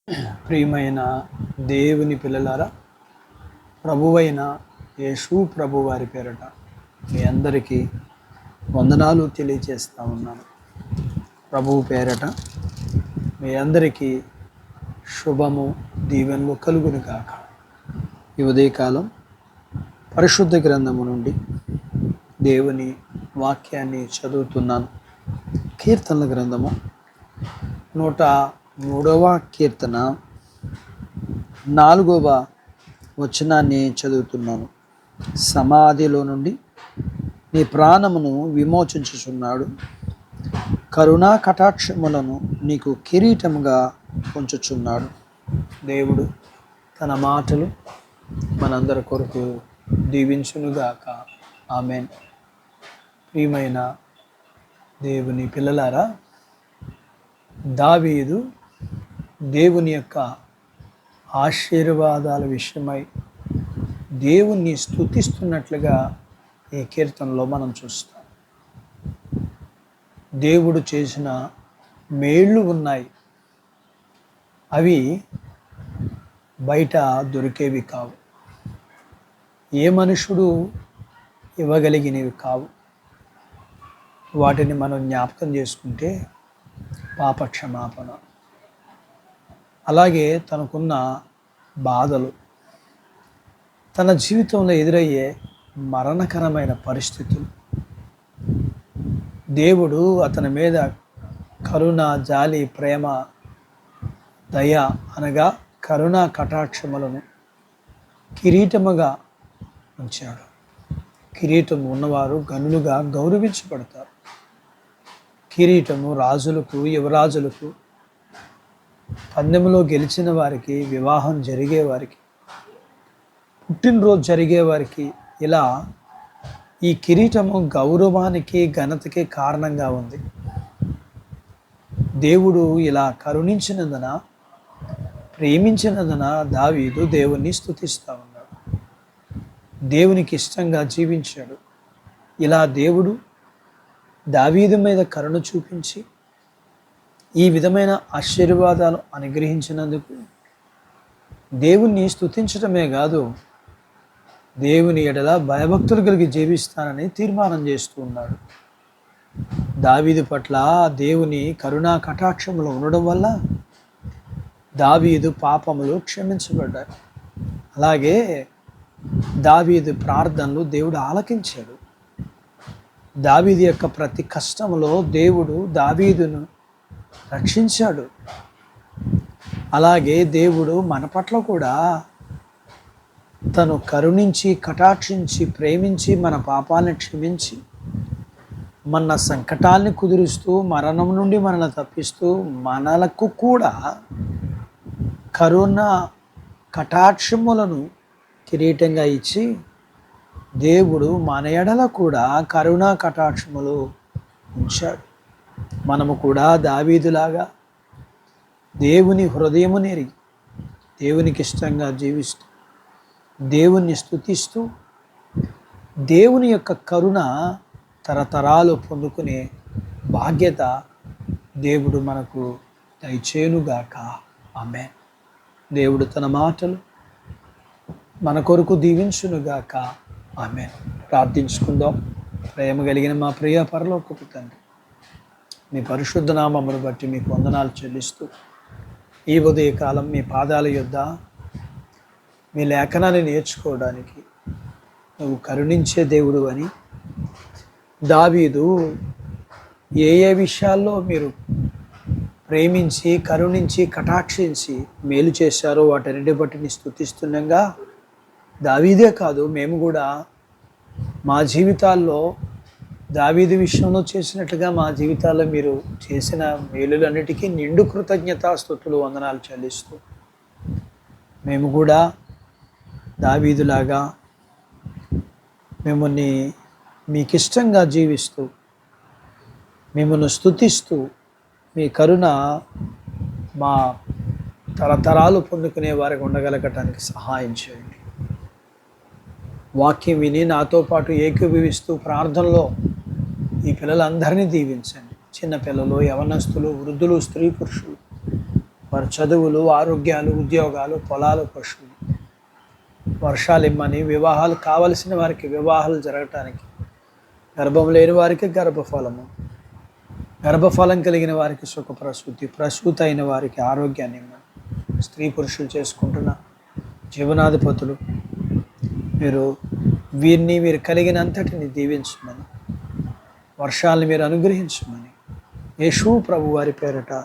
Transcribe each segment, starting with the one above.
ప్రియమైన దేవుని పిల్లలారా, ప్రభువైన యేసు ప్రభు వారి పేరట మీ అందరికీ వందనాలు తెలియజేస్తూ ఉన్నాను. ప్రభువు పేరట మీ అందరికీ శుభము దీవెనలు కలుగును గాక. ఈ ఉదయకాలం పరిశుద్ధ గ్రంథము నుండి దేవుని వాక్యాన్ని చదువుతున్నాను. కీర్తనల గ్రంథము 103వ కీర్తన 4వ వచనాన్ని చదువుతున్నాను. సమాధిలో నుండి నీ ప్రాణమును విమోచించుచున్నాడు, కరుణా కటాక్షములను నీకు కిరీటముగా ఉంచుచున్నాడు. దేవుడు తన మాటలు మనందరి కొరకు దీవించునుగాక. ఆమేన్. ప్రియమైన దేవుని పిల్లలారా, దావీదు దేవుని యొక్క ఆశీర్వాదాల విషయమై దేవుణ్ణి స్తుతిస్తున్నట్లుగా ఈ కీర్తనలో మనం చూస్తాం. దేవుడు చేసిన మేళ్ళు ఉన్నాయి, అవి బయట దొరికేవి కావు, ఏ మనుషుడు ఇవ్వగలిగినవి కావు. వాటిని మనం జ్ఞాపకం చేసుకుంటే పాప క్షమాపణ, అలాగే తనకున్న బాధలు, తన జీవితంలో ఎదురయ్యే మరణకరమైన పరిస్థితులు, దేవుడు అతని మీద కరుణ, జాలి, ప్రేమ, దయ అనగా కరుణా కటాక్షములను కిరీటముగా ఉంచాడు. కిరీటము ఉన్నవారు గనులుగా గౌరవించబడతారు. కిరీటము రాజులకు, యువరాజులకు, పందెంలో గెలిచిన వారికి, వివాహం జరిగే వారికి, పుట్టినరోజు జరిగే వారికి, ఇలా ఈ కిరీటము గౌరవానికి, ఘనతకి కారణంగా ఉంది. దేవుడు ఇలా కరుణించినందున, ప్రేమించినందున దావీదు దేవుణ్ణి స్తుతిస్తూ ఉన్నాడు. దేవునికి ఇష్టంగా జీవించాడు. ఇలా దేవుడు దావీదు మీద కరుణ చూపించి ఈ విధమైన ఆశీర్వాదాలు అనుగ్రహించినందుకు దేవుణ్ణి స్తుతించడమే కాదు, దేవుని ఎడల భయభక్తులు కలిగి జీవిస్తానని తీర్మానం చేస్తూ ఉన్నాడు. దావీదు పట్ల దేవుని కరుణా కటాక్షములు ఉండడం వల్ల దావీదు పాపములు క్షమించబడ్డాయి. అలాగే దావీదు ప్రార్థనలు దేవుడు ఆలకించాడు. దావీదు యొక్క ప్రతి కష్టంలో దేవుడు దావీదును రక్షించాడు. అలాగే దేవుడు మన పట్ల కూడా తను కరుణించి, కటాక్షించి, ప్రేమించి, మన పాపాలను క్షమించి, మన సంకటాల్ని కుదురుస్తూ, మరణం నుండి మనల్ని తప్పిస్తూ, మనలకు కూడా కరుణ కటాక్షములను కిరీటంగా ఇచ్చి, దేవుడు మన ఎడల కూడా కరుణా కటాక్షములు ఉంచాడు. మనము కూడా దావీదులాగా దేవుని హృదయమును ఎరిగి, దేవునికి ఇష్టంగా జీవిస్తూ, దేవుణ్ణి స్తుతిస్తూ, దేవుని యొక్క కరుణ తరతరాలు పొందుకునే బాధ్యత దేవుడు మనకు దయచేయునుగాక. ఆమేన్. దేవుడు తన మాటలు మన కొరకు దీవించునుగాక. ఆమేన్. ప్రార్థించుకుందాం. ప్రేమ కలిగిన మా ప్రియ పరలోకపు తండ్రి, మీ పరిశుద్ధ నామమును బట్టి మీకు వందనాలు చెల్లిస్తూ, ఈ ఉదయకాలం మీ పాదాల యొద్ద మీ లేఖనాన్ని నేర్చుకోవడానికి నువ్వు కరుణించే దేవుడు అని, దావీదు ఏ ఏ విషయాల్లో మీరు ప్రేమించి, కరుణించి, కటాక్షించి మేలు చేశారో వాటన్నిటి బట్టి నీ స్తుతిస్తుండగా, దావీదే కాదు, మేము కూడా మా జీవితాల్లో దావీదు విషయంలో చేసినట్లుగా మా జీవితాల్లో మీరు చేసిన మేలులన్నిటికీ నిండు కృతజ్ఞతాస్తుతులు, వందనాలు చెల్లిస్తూ, మేము కూడా దావీదులాగా మిమ్మల్ని మీకు ఇష్టంగా జీవిస్తూ, మిమ్మల్ని స్తుతిస్తూ, మీ కరుణ మా తరతరాలు పొందుకునే వారికి ఉండగలగటానికి సహాయం చేయండి. వాక్యం విని నాతో పాటు ఏకీభవిస్తూ ప్రార్థనలో ఈ పిల్లలందరినీ దీవించండి. చిన్న పిల్లలు, యవనస్తులు, వృద్ధులు, స్త్రీ పురుషులు వారి చదువులు, ఆరోగ్యాలు, ఉద్యోగాలు, పొలాలు, పశువులు, వర్షాలు ఇమ్మని, వివాహాలు కావలసిన వారికి వివాహాలు జరగటానికి, గర్భం లేని వారికి గర్భఫలము, గర్భఫలం కలిగిన వారికి సుఖప్రసూతి, ప్రసూతి అయిన వారికి ఆరోగ్యాన్ని ఇమ్మని, స్త్రీ పురుషులు చేసుకుంటున్న జీవనాధిపతులు మీరు వీరిని మీరు కలిగినంతటిని దీవించమని, వర్షాలను మీరు అనుగ్రహించమని యేసు ప్రభు వారి పేరిట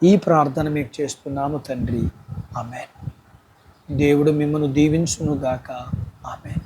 ఈ ప్రార్థన మీకు చేస్తున్నాము తండ్రి. ఆమేన్. దేవుడు మిమ్మల్ని దీవించునుగాక. ఆమేన్.